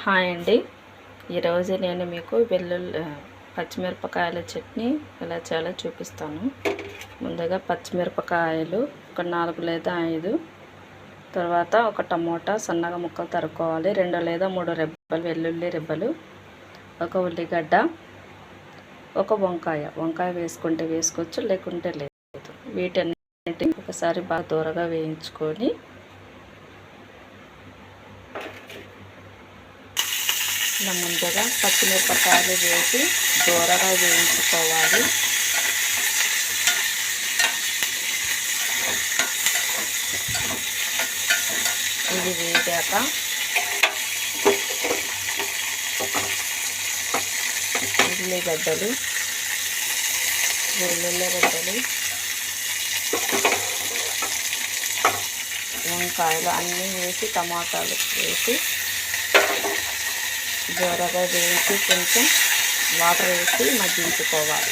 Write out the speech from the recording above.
Hi అండి. ఈరోజు నేను మీకు పచ్చిమిరపకాయల చట్నీ ఎలా చేయాలో చూపిస్తాను. ముందుగా పచ్చిమిరపకాయలు ఒక 4 లేదా 5, తర్వాత ఒక టమోటా సన్నగా ముక్కలు తరుక్కోవాలి. 2 లేదా 3 రెబ్బలు వెల్లుల్లి రెబ్బలు, ఒక ఉల్లిగడ్డ, ఒక వంకాయ వేసుకుంటే వేసుకోవచ్చు, లేకుంటే లేదు. వీటన్నిటిని ఒకసారి బాగా దూరగా వేయించుకొని ఇలా ముందుగా పచ్చిమిరపకాయలు వేసి దూరగా వేయించుకోవాలి. ఇది వేగాక ఉల్లిగడ్డలు, వెల్లుల్లిగడ్డలు, వంకాయలు అన్నీ వేసి టమాటాలు వేసి దూరగా వేసి కొంచెం వాటర్ వేసి మగ్గించుకోవాలి.